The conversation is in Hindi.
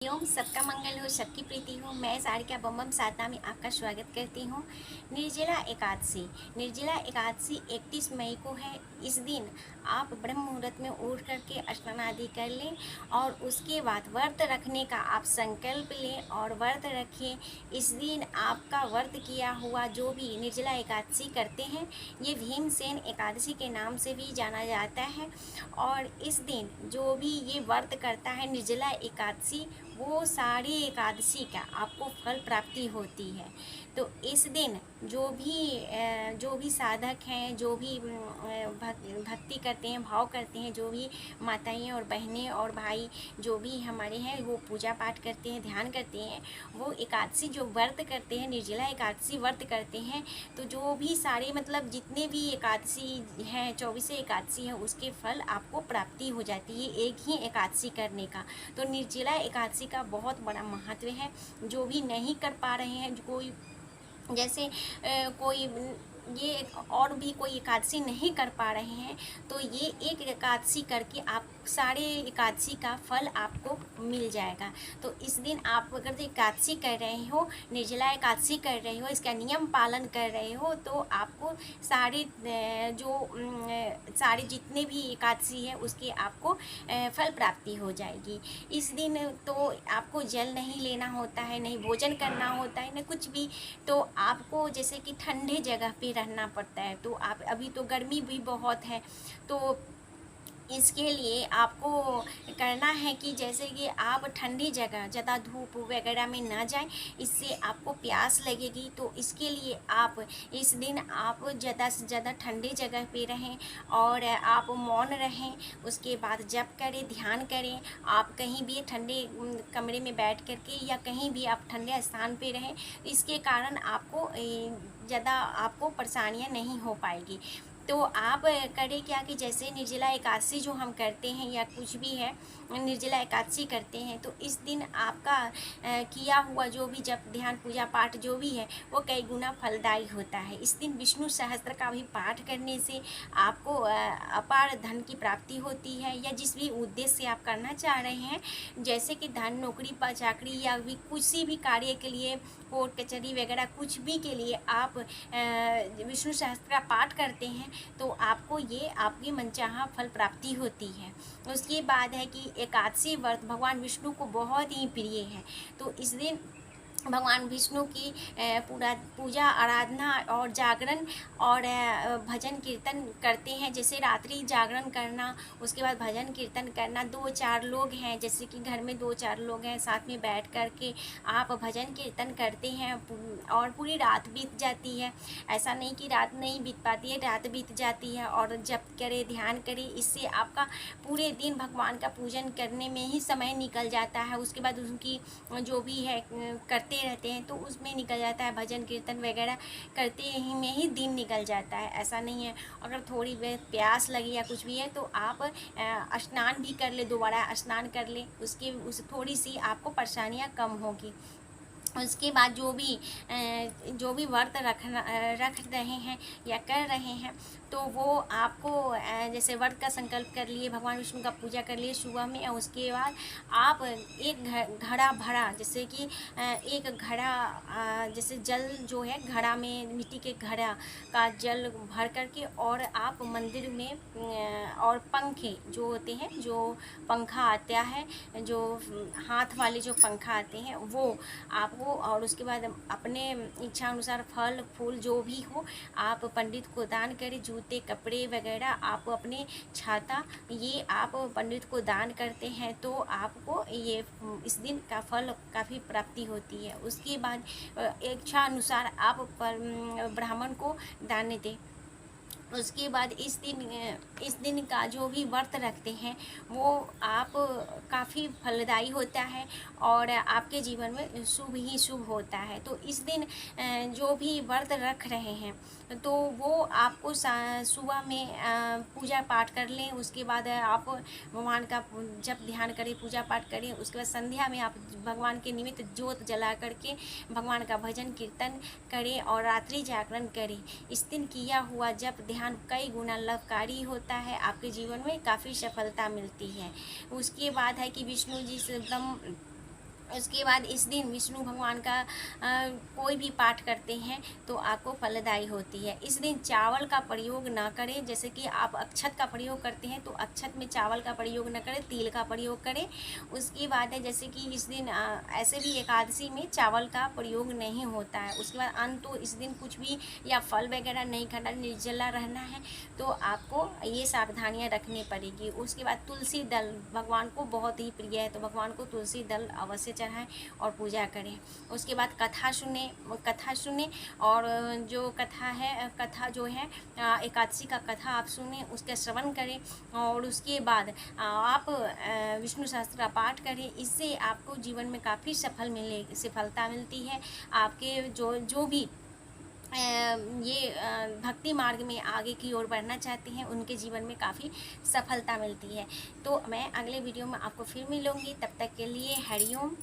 हरिओम। सबका मंगल हो, सबकी प्रीति हो। मैं सारिका बम साधना में आपका स्वागत करती हूँ। निर्जला एकादशी। निर्जला एकादशी 31 मई को है। इस दिन आप ब्रह्म मुहूर्त में उठ करके स्नान आदि कर लें और उसके बाद व्रत रखने का आप संकल्प लें और व्रत रखें। इस दिन आपका व्रत किया हुआ जो भी निर्जला एकादशी करते हैं, ये भीमसेन एकादशी के नाम से भी जाना जाता है। और इस दिन जो भी ये व्रत करता है निर्जला एकादशी, वो सारी एकादशी का आपको फल प्राप्ति होती है। तो इस दिन जो भी साधक हैं, जो भी भक्ति करते हैं, भाव करते हैं, जो भी माताएं और बहनें और भाई जो भी हमारे हैं, वो पूजा पाठ करते हैं, ध्यान करते हैं, वो एकादशी जो व्रत करते हैं, निर्जला एकादशी व्रत करते हैं, तो जो भी सारे मतलब जितने भी एकादशी हैं, 24 एकादशी हैं, उसके फल आपको प्राप्ति हो जाती है एक ही एकादशी करने का। तो निर्जला एकादशी का बहुत बड़ा महत्व है। जो भी नहीं कर पा रहे हैं, कोई जैसे कोई ये और भी कोई एकादशी नहीं कर पा रहे हैं, तो ये एक एकादशी करके आप सारे एकादशी का फल आपको मिल जाएगा। तो इस दिन आप अगर एकादशी कर रहे हो, निर्जला एकादशी कर रहे हो, इसका नियम पालन कर रहे हो, तो आपको सारे सारे जितने भी एकादशी है उसके आपको फल प्राप्ति हो जाएगी। इस दिन तो आपको जल नहीं लेना होता है, नहीं भोजन करना होता है, न कुछ भी। तो आपको जैसे कि ठंडे जगह पे रहना पड़ता है, तो आप अभी तो गर्मी भी बहुत है, तो इसके लिए आपको करना है कि जैसे कि आप ठंडी जगह, ज़्यादा धूप वगैरह में ना जाएं, इससे आपको प्यास लगेगी। तो इसके लिए आप इस दिन आप ज़्यादा से ज़्यादा ठंडी जगह पे रहें और आप मौन रहें। उसके बाद जप करें, ध्यान करें। आप कहीं भी ठंडे कमरे में बैठ करके या कहीं भी आप ठंडे स्थान पे रहें, इसके कारण आपको ज़्यादा आपको परेशानियाँ नहीं हो पाएगी। तो आप करें क्या कि जैसे निर्जला एकादशी जो हम करते हैं या कुछ भी है, निर्जला एकादशी करते हैं, तो इस दिन आपका किया हुआ जो भी जप ध्यान पूजा पाठ जो भी है, वो कई गुना फलदायी होता है। इस दिन विष्णु सहस्त्र का भी पाठ करने से आपको अपार धन की प्राप्ति होती है। या जिस भी उद्देश्य से आप करना चाह रहे हैं, जैसे कि धन, नौकरी, चाकरी या भी किसी भी कार्य के लिए, कोर्ट कचहरी वगैरह कुछ भी के लिए आप विष्णु सहस्त्र का पाठ करते हैं, तो आपको ये आपकी मनचाहा फल प्राप्ति होती है। उसके बाद है कि एकादशी व्रत भगवान विष्णु को बहुत ही प्रिय है। तो इस दिन भगवान विष्णु की पूरा पूजा आराधना और जागरण और भजन कीर्तन करते हैं। जैसे रात्रि जागरण करना, उसके बाद भजन कीर्तन करना। 2-4 लोग हैं, जैसे कि घर में 2-4 लोग हैं, साथ में बैठ कर के आप भजन कीर्तन करते हैं और पूरी रात बीत जाती है। ऐसा नहीं कि रात नहीं बीत पाती है, रात बीत जाती है। और जप करें, ध्यान करें, इससे आपका पूरे दिन भगवान का पूजन करने में ही समय निकल जाता है। उसके बाद उनकी जो भी है करते रहते हैं, तो उसमें निकल जाता है। भजन कीर्तन वगैरह करते ही में ही दिन निकल जाता है। ऐसा नहीं है, अगर थोड़ी प्यास लगी या कुछ भी है, तो आप स्नान भी कर ले, दोबारा स्नान कर ले, उस थोड़ी सी आपको परेशानियाँ कम होगी। उसके बाद जो भी व्रत रख रहे हैं या कर रहे हैं, तो वो आपको जैसे व्रत का संकल्प कर लिए, भगवान विष्णु का पूजा कर लिए सुबह में, और उसके बाद आप एक घड़ा भरा, जैसे कि एक घड़ा जैसे जल जो है, घड़ा में मिट्टी के घड़ा का जल भर करके, और आप मंदिर में और पंखे जो होते हैं, जो पंखा आता है, जो हाथ वाले जो पंखा आते हैं, वो आपको, और उसके बाद अपने इच्छा अनुसार फल फूल जो भी हो आप पंडित को दान करें। जूते, कपड़े वगैरह, आप अपने छाता, ये आप पंडित को दान करते हैं, तो आपको ये इस दिन का फल काफ़ी प्राप्ति होती है। उसके बाद इच्छा अनुसार आप ब्राह्मण को दान दें। उसके बाद इस दिन का जो भी व्रत रखते हैं, वो आप काफ़ी फलदायी होता है और आपके जीवन में शुभ ही शुभ होता है। तो इस दिन जो भी व्रत रख रहे हैं, तो वो आपको सुबह में पूजा पाठ कर लें। उसके बाद आप भगवान का जब ध्यान करें, पूजा पाठ करें। उसके बाद संध्या में आप भगवान के निमित्त जोत जला करके भगवान का भजन कीर्तन करें और रात्रि जागरण करें। इस दिन किया हुआ जप ध्यान कई गुना लाभकारी होता है, आपके जीवन में काफ़ी सफलता मिलती है। उसके बाद है कि विष्णु जी से उसके बाद इस दिन विष्णु भगवान का कोई भी पाठ करते हैं तो आपको फलदायी होती है। इस दिन चावल का प्रयोग ना करें, जैसे कि आप अक्षत का प्रयोग करते हैं तो अक्षत में चावल का प्रयोग ना करें, तिल का प्रयोग करें। उसके बाद है जैसे कि इस दिन ऐसे भी एकादशी में चावल का प्रयोग नहीं होता है। उसके बाद अन्न तो इस दिन कुछ भी या फल वगैरह नहीं खाना, निर्जला रहना है, तो आपको ये सावधानियाँ रखनी पड़ेगी। उसके बाद तुलसी दल भगवान को बहुत ही प्रिय है, तो भगवान को तुलसी दल अवश्य चढ़ाएं और पूजा करें। उसके बाद कथा सुने और जो कथा है, कथा जो है एकादशी का कथा आप सुने, उसका श्रवण करें और उसके बाद आप विष्णु सहस्त्र का पाठ करें। इससे आपको जीवन में काफ़ी सफलता मिलती है। आपके जो भी ये भक्ति मार्ग में आगे की ओर बढ़ना चाहते हैं, उनके जीवन में काफ़ी सफलता मिलती है। तो मैं अगले वीडियो में आपको फिर मिलूँगी, तब तक के लिए हरिओम।